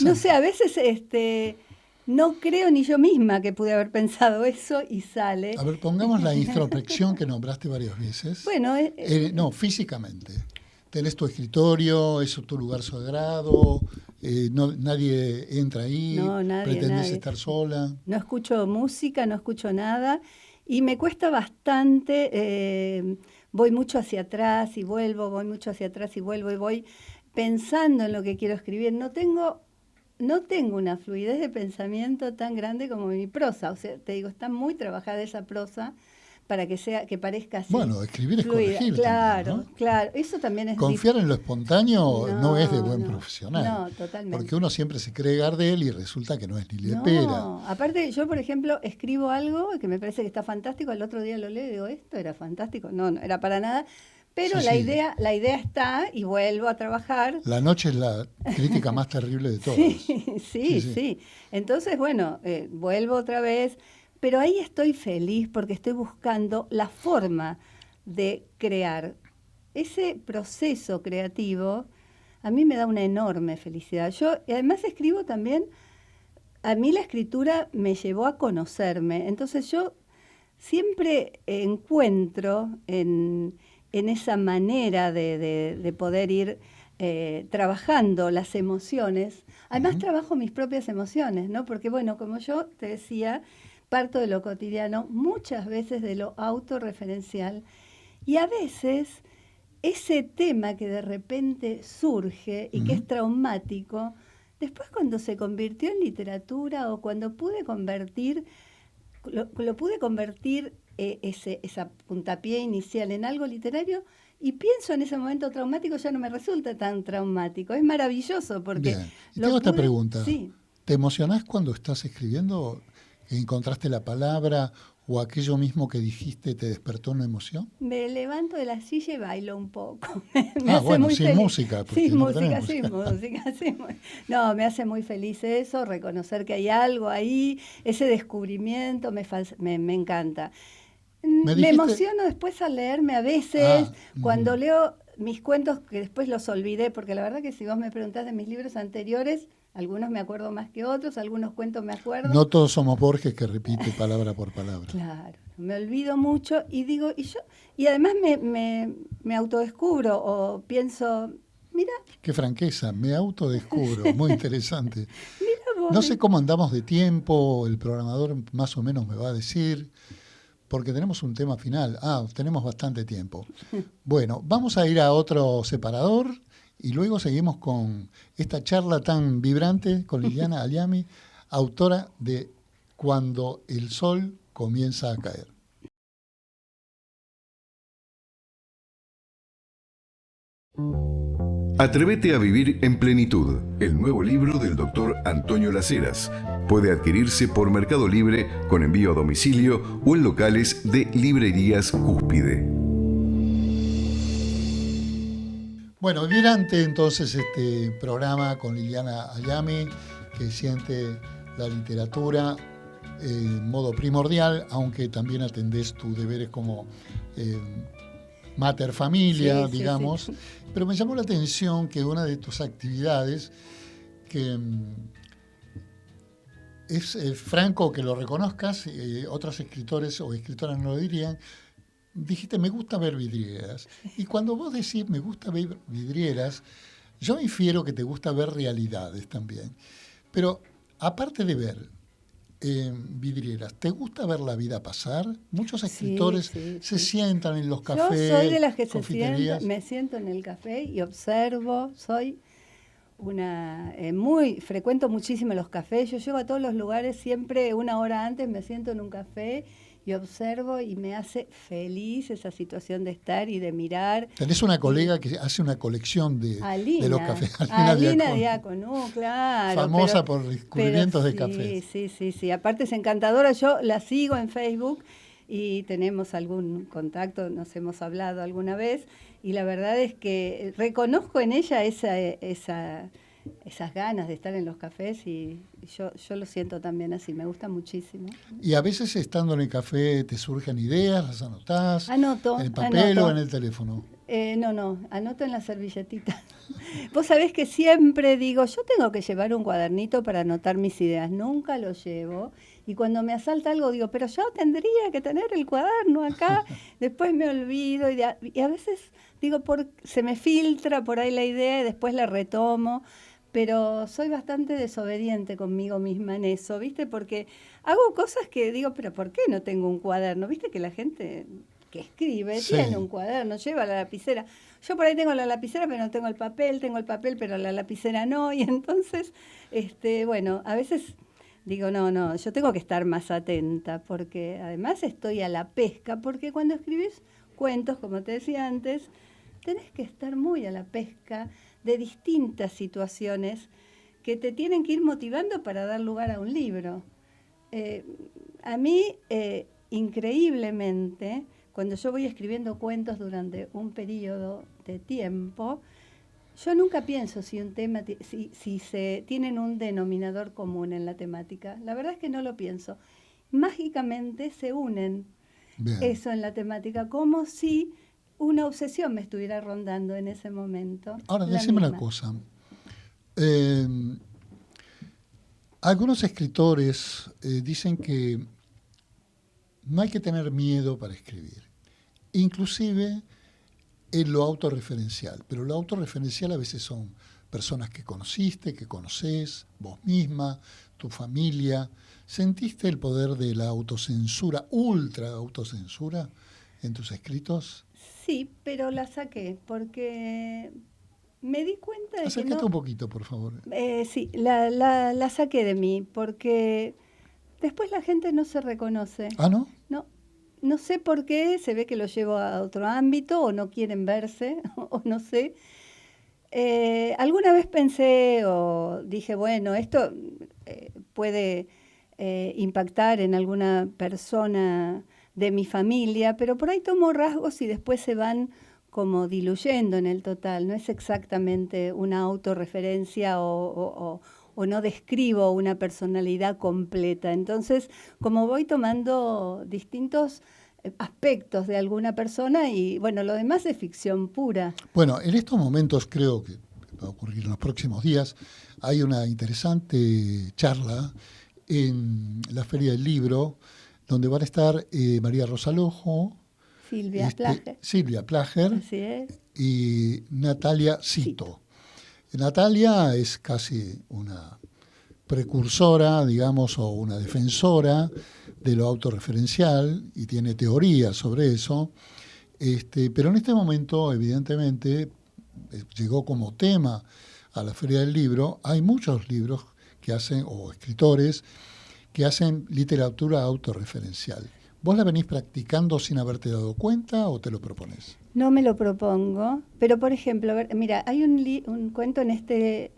No sé, a veces no creo ni yo misma que pude haber pensado eso y sale. A ver, pongamos la introspección que nombraste varias veces. Bueno, no, físicamente. Tenés tu escritorio, es tu lugar sagrado, nadie entra ahí, no, pretendés estar sola. No escucho música, no escucho nada y me cuesta bastante, voy mucho hacia atrás y vuelvo, voy mucho hacia atrás y vuelvo y voy pensando en lo que quiero escribir. No tengo una fluidez de pensamiento tan grande como mi prosa, o sea, te digo, está muy trabajada esa prosa para que parezca así. Bueno, escribir fluida. Es corregir. Claro, también, ¿no? Claro, eso también es confiar en lo espontáneo no es de buen profesional. No, totalmente. Porque uno siempre se cree Gardel y resulta que no es ni de pera. No, aparte yo, por ejemplo, escribo algo que me parece que está fantástico, el otro día lo leo y digo, esto era fantástico, no era para nada. Pero la idea está y vuelvo a trabajar. La noche es la crítica más terrible de todas. Sí. Entonces, bueno, vuelvo otra vez, pero ahí estoy feliz porque estoy buscando la forma de crear. Ese proceso creativo a mí me da una enorme felicidad. Y además escribo también, a mí la escritura me llevó a conocerme. Entonces yo siempre encuentro en esa manera de poder ir trabajando las emociones. Además trabajo mis propias emociones, ¿no? Porque, bueno, como yo te decía, parto de lo cotidiano, muchas veces de lo autorreferencial, y a veces ese tema que de repente surge y que es traumático, después cuando se convirtió en literatura o cuando pude convertir esa puntapié inicial en algo literario, y pienso en ese momento traumático, ya no me resulta tan traumático. Es maravilloso porque... Bien. Y tengo esta pregunta. Sí. ¿Te emocionás cuando estás escribiendo? ¿Encontraste la palabra o aquello mismo que dijiste te despertó una emoción? Me levanto de la silla y bailo un poco. Sin música. Sin música. No, me hace muy feliz eso, reconocer que hay algo ahí, ese descubrimiento me encanta. Me emociono después al leerme a veces, cuando leo mis cuentos, que después los olvidé, porque la verdad que si vos me preguntás de mis libros anteriores, algunos me acuerdo más que otros, algunos cuentos me acuerdo. No todos somos Borges que repite palabra por palabra. Claro, me olvido mucho y digo, y además me autodescubro o pienso, mira. Qué franqueza, me autodescubro, muy interesante. Mira vos. No sé cómo andamos de tiempo, el programador más o menos me va a decir, porque tenemos un tema final. Tenemos bastante tiempo. Bueno, vamos a ir a otro separador. Y luego seguimos con esta charla tan vibrante con Liliana Aliami, autora de Cuando el sol comienza a caer. Atrévete a vivir en plenitud, el nuevo libro del doctor Antonio Las Heras. Puede adquirirse por Mercado Libre con envío a domicilio o en locales de Librerías Cúspide. Bueno, vibrante entonces este programa con Liliana Aliami, que siente la literatura en modo primordial, aunque también atendés tus deberes como mater familia, digamos. Sí. Pero me llamó la atención que una de tus actividades, que es franco que lo reconozcas, otros escritores o escritoras no lo dirían. Dijiste, me gusta ver vidrieras. Y cuando vos decís, me gusta ver vidrieras, yo infiero que te gusta ver realidades también. Pero aparte de ver vidrieras, ¿te gusta ver la vida pasar? Muchos escritores se sientan en los cafés, yo soy de las que me siento en el café y observo, soy una frecuento muchísimo los cafés, yo llego a todos los lugares siempre una hora antes, me siento en un café y observo y me hace feliz esa situación de estar y de mirar. Tenés una colega que hace una colección de los cafés. Alina Diácono, claro. Famosa por descubrimientos de cafés. Sí. Aparte es encantadora. Yo la sigo en Facebook y tenemos algún contacto, nos hemos hablado alguna vez. Y la verdad es que reconozco en ella esas ganas de estar en los cafés y yo lo siento también así, me gusta muchísimo. Y a veces estando en el café te surgen ideas, las anotás, anoto, en el papel o en el teléfono. No, anoto en la servilletita. Vos sabés que siempre digo, yo tengo que llevar un cuadernito para anotar mis ideas, nunca lo llevo. Y cuando me asalta algo digo, pero yo tendría que tener el cuaderno acá, después me olvido y a veces digo, se me filtra por ahí la idea y después la retomo. Pero soy bastante desobediente conmigo misma en eso, ¿viste? Porque hago cosas que digo, pero ¿por qué no tengo un cuaderno? ¿Viste que la gente que escribe tiene un cuaderno, lleva la lapicera? Yo por ahí tengo la lapicera, pero no tengo el papel pero la lapicera no. Y entonces, bueno, a veces digo, no, yo tengo que estar más atenta, porque además estoy a la pesca, porque cuando escribís cuentos, como te decía antes, tenés que estar muy a la pesca de distintas situaciones que te tienen que ir motivando para dar lugar a un libro. A mí, increíblemente, cuando yo voy escribiendo cuentos durante un periodo de tiempo, yo nunca pienso si un tema, si se tienen un denominador común en la temática. La verdad es que no lo pienso. Mágicamente se unen. Bien. Eso en la temática, como si una obsesión me estuviera rondando en ese momento. Ahora, decime una cosa. Algunos escritores dicen que no hay que tener miedo para escribir, inclusive en lo autorreferencial. Pero lo autorreferencial a veces son personas que conociste, que conocés, vos misma, tu familia. ¿Sentiste el poder de la autocensura, ultra autocensura, en tus escritos? Sí, pero la saqué porque me di cuenta de Acércate un poquito, por favor. Sí, la saqué de mí porque después la gente no se reconoce. ¿Ah, no? No sé por qué, se ve que lo llevo a otro ámbito o no quieren verse, o no sé. Alguna vez pensé o dije, bueno, esto puede impactar en alguna persona de mi familia, pero por ahí tomo rasgos y después se van como diluyendo en el total. No es exactamente una autorreferencia o no describo una personalidad completa. Entonces, como voy tomando distintos aspectos de alguna persona y, bueno, lo demás es ficción pura. Bueno, en estos momentos creo que va a ocurrir en los próximos días, hay una interesante charla en la Feria del Libro, donde van a estar María Rosa Lojo, Silvia Plager así es, y Natalia Cito. Natalia es casi una precursora, digamos, o una defensora de lo autorreferencial y tiene teorías sobre eso, pero en este momento, evidentemente, llegó como tema a la Feria del Libro. Hay muchos libros que hacen, o escritores, que hacen literatura autorreferencial. ¿Vos la venís practicando sin haberte dado cuenta o te lo propones? No me lo propongo, pero por ejemplo, mira, hay un cuento en este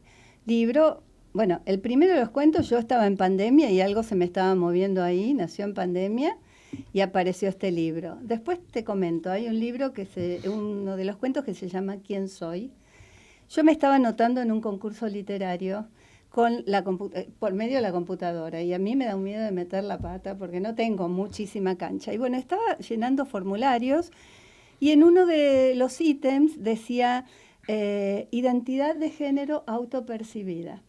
libro. Bueno, el primero de los cuentos, yo estaba en pandemia y algo se me estaba moviendo ahí, nació en pandemia y apareció este libro. Después te comento, hay un libro, uno de los cuentos que se llama ¿Quién soy? Yo me estaba anotando en un concurso literario por medio de la computadora y a mí me da un miedo de meter la pata porque no tengo muchísima cancha. Y bueno, estaba llenando formularios y en uno de los ítems decía identidad de género autopercibida.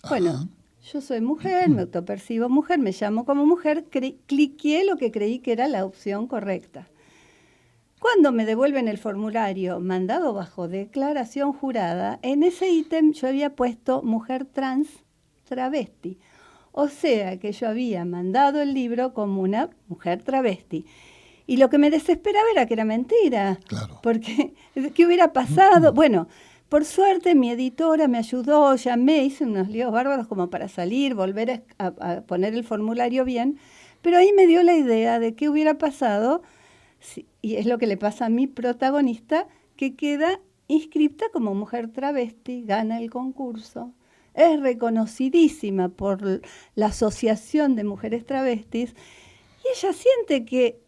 Bueno, Yo soy mujer, me autopercibo mujer, me llamo como mujer, cliqué lo que creí que era la opción correcta. Cuando me devuelven el formulario mandado bajo declaración jurada, en ese ítem yo había puesto mujer trans travesti. O sea que yo había mandado el libro como una mujer travesti. Y lo que me desesperaba era que era mentira. Claro. Porque, ¿qué hubiera pasado? Bueno, por suerte mi editora me ayudó, llamé, hice unos líos bárbaros como para salir, volver a poner el formulario bien, pero ahí me dio la idea de qué hubiera pasado, y es lo que le pasa a mi protagonista, que queda inscripta como mujer travesti, gana el concurso, es reconocidísima por la Asociación de Mujeres Travestis, y ella siente que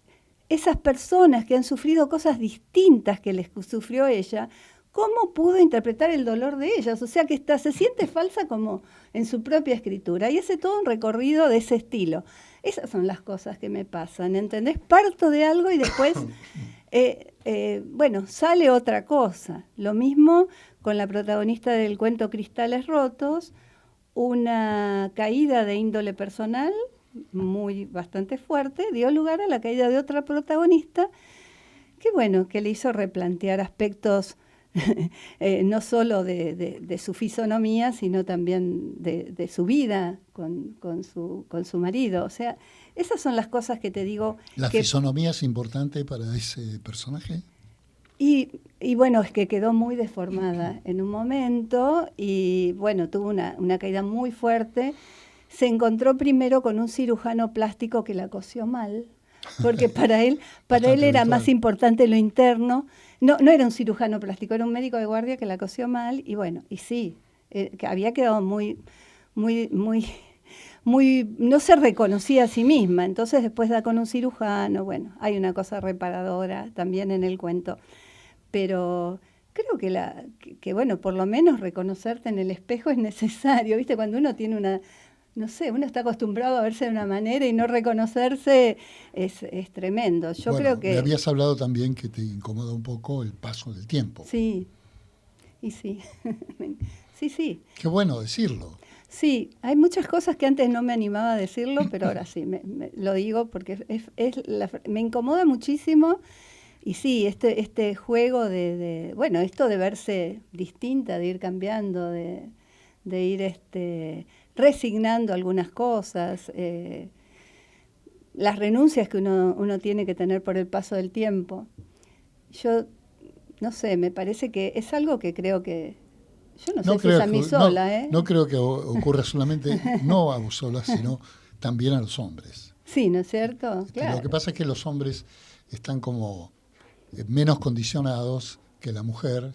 esas personas que han sufrido cosas distintas que les sufrió ella, ¿cómo pudo interpretar el dolor de ellas? O sea que se siente falsa como en su propia escritura. Y hace todo un recorrido de ese estilo. Esas son las cosas que me pasan, ¿entendés? Parto de algo y después, sale otra cosa. Lo mismo con la protagonista del cuento Cristales Rotos, una caída de índole personal bastante fuerte, dio lugar a la caída de otra protagonista que le hizo replantear aspectos no solo de su fisonomía, sino también de su vida con su marido. O sea, esas son las cosas que te digo. ¿La fisonomía es importante para ese personaje? Y bueno, es que quedó muy deformada en un momento y bueno, tuvo una caída muy fuerte. Se encontró primero con un cirujano plástico que la cosió mal, porque para él era más importante lo interno. No era un cirujano plástico, era un médico de guardia que la cosió mal y bueno, y sí, que había quedado muy, no se reconocía a sí misma. Entonces después da con un cirujano, bueno, hay una cosa reparadora también en el cuento. Pero creo que bueno, por lo menos reconocerte en el espejo es necesario, ¿viste? Cuando uno tiene uno está acostumbrado a verse de una manera y no reconocerse es tremendo. Yo creo que... Me habías hablado también que te incomoda un poco el paso del tiempo. Sí, y sí. Sí. Qué bueno decirlo. Sí, hay muchas cosas que antes no me animaba a decirlo, pero ahora sí, me lo digo porque me incomoda muchísimo. Y sí, este juego esto de verse distinta, de ir cambiando, de ir resignando algunas cosas, las renuncias que uno tiene que tener por el paso del tiempo. Yo, no sé, me parece que es algo que creo que... Yo no sé si es a mí sola, No creo que ocurra solamente, no a vos sola, sino también a los hombres. Sí, ¿no es cierto? Claro. Lo que pasa es que los hombres están como menos condicionados que la mujer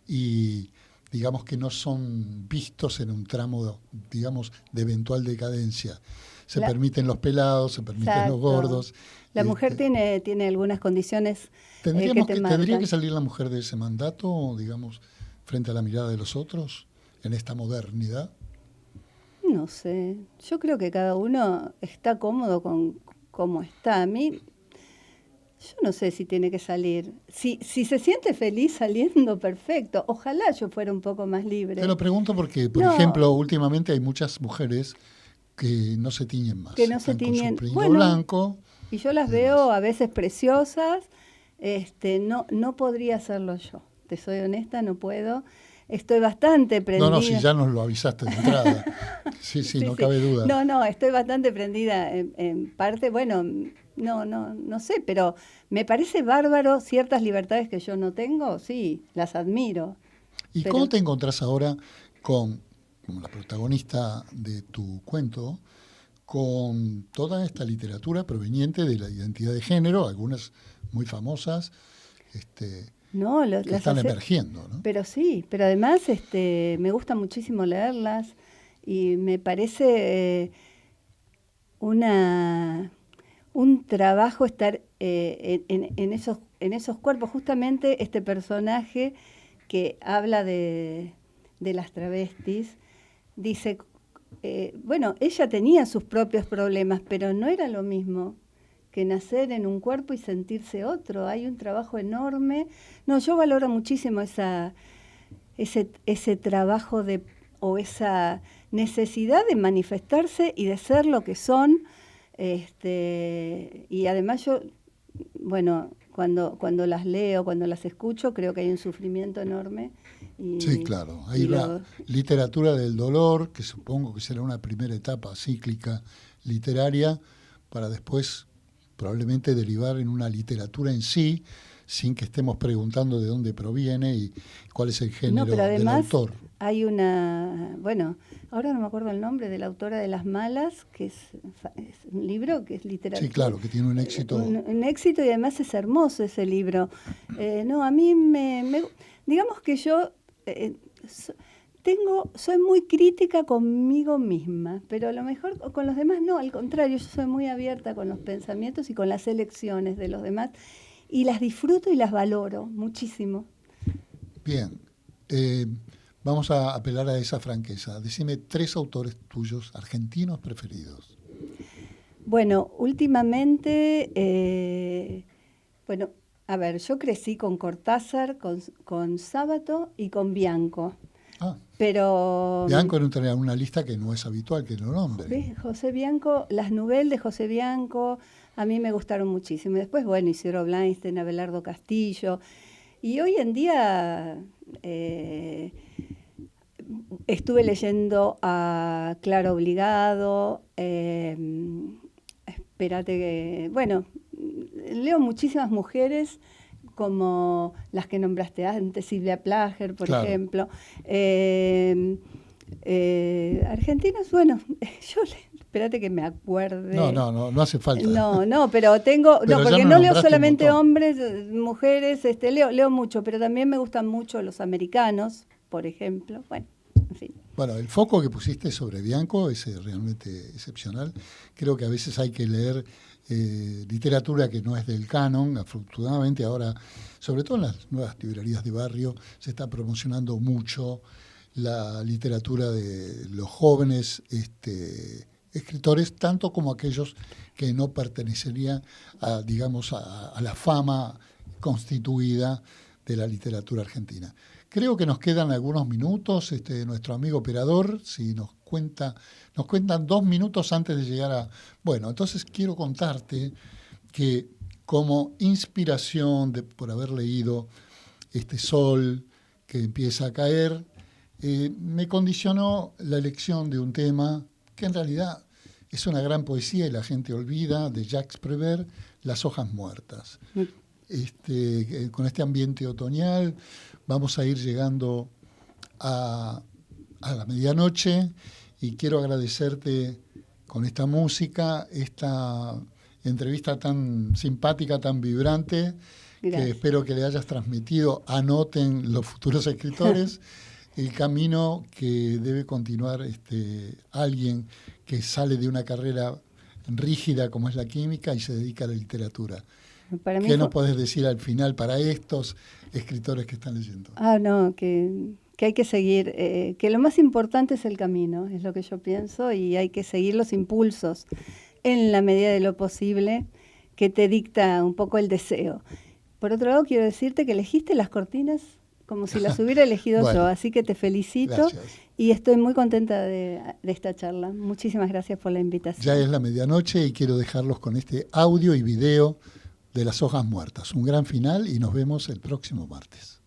y digamos que no son vistos en un tramo, digamos, de eventual decadencia. Se permiten los pelados, se permiten los gordos. La mujer tiene algunas condiciones ¿Tendría que salir la mujer de ese mandato, digamos, frente a la mirada de los otros, en esta modernidad? No sé. Yo creo que cada uno está cómodo con cómo está. A mí... Yo no sé si tiene que salir. Si se siente feliz saliendo, perfecto. Ojalá yo fuera un poco más libre. Te lo pregunto porque, por ejemplo, últimamente hay muchas mujeres que no se tiñen más. Que no se tiñen. Con su peino blanco. Y yo las veo a veces preciosas. No podría hacerlo yo. Te soy honesta, no puedo. Estoy bastante prendida. No, si ya nos lo avisaste de entrada. Sí, no cabe duda. No, estoy bastante prendida en parte. Bueno, no sé, pero me parece bárbaro ciertas libertades que yo no tengo, sí, las admiro. ¿Y cómo te encontrás ahora como la protagonista de tu cuento, con toda esta literatura proveniente de la identidad de género, algunas muy famosas, que están emergiendo, ¿no? Pero sí, pero además me gusta muchísimo leerlas y me parece un trabajo estar en esos cuerpos. Justamente este personaje que habla de las travestis, dice, ella tenía sus propios problemas, pero no era lo mismo que nacer en un cuerpo y sentirse otro. Hay un trabajo enorme. No, yo valoro muchísimo ese trabajo de o esa necesidad de manifestarse y de ser lo que son. Y además yo, bueno, cuando las leo, cuando las escucho, creo que hay un sufrimiento enorme. Sí, claro. Hay la literatura del dolor, que supongo que será una primera etapa cíclica literaria, para después probablemente derivar en una literatura en sí, sin que estemos preguntando de dónde proviene y cuál es el género pero además, del autor. Hay bueno, ahora no me acuerdo el nombre de la autora de Las Malas, que es un libro que es literatura. Sí, claro, que tiene un éxito. Un éxito y además es hermoso ese libro. No, a mí digamos que yo soy muy crítica conmigo misma, pero a lo mejor con los demás no, al contrario, yo soy muy abierta con los pensamientos y con las elecciones de los demás y las disfruto y las valoro muchísimo. Bien, vamos a apelar a esa franqueza. Decime 3 autores tuyos argentinos preferidos. Bueno, últimamente, a ver, yo crecí con Cortázar, con Sábato y con Bianco. Pero Bianco era una lista que no es habitual que lo nombre. José Bianco, las novelas de José Bianco a mí me gustaron muchísimo. Después, bueno, Isidro Blainstein, Abelardo Castillo. Y hoy en día estuve leyendo a Clara Obligado. Leo muchísimas mujeres, como las que nombraste antes, Silvia Plager, por ejemplo. Argentinos, bueno, espérate que me acuerde. No hace falta. Pero porque no leo solamente hombres, mujeres, leo mucho, pero también me gustan mucho los americanos, por ejemplo. Bueno, en fin. Bueno, el foco que pusiste sobre Bianco es realmente excepcional. Creo que a veces hay que leer literatura que no es del canon. Afortunadamente ahora, sobre todo en las nuevas librerías de barrio, se está promocionando mucho la literatura de los jóvenes escritores, tanto como aquellos que no pertenecerían a la fama constituida de la literatura argentina. Creo que nos quedan algunos minutos. Nuestro amigo operador, si nos cuentan 2 minutos antes de llegar a... Bueno, entonces quiero contarte que como inspiración por haber leído Este sol que empieza a caer, me condicionó la elección de un tema que en realidad es una gran poesía y la gente olvida, de Jacques Prévert, Las hojas muertas. Con este ambiente otoñal vamos a ir llegando a la medianoche y quiero agradecerte con esta música, esta entrevista tan simpática, tan vibrante. Gracias. Que espero que le hayas transmitido, anoten los futuros escritores, el camino que debe continuar alguien que sale de una carrera rígida como es la química y se dedica a la literatura. ¿Qué nos podés decir al final para estos escritores que están leyendo? Que hay que seguir, que lo más importante es el camino, es lo que yo pienso, y hay que seguir los impulsos en la medida de lo posible que te dicta un poco el deseo. Por otro lado, quiero decirte que elegiste las cortinas como si las hubiera elegido bueno, yo, así que te felicito. Gracias. Y estoy muy contenta de esta charla. Muchísimas gracias por la invitación. Ya es la medianoche y quiero dejarlos con este audio y video de Las hojas muertas. Un gran final y nos vemos el próximo martes.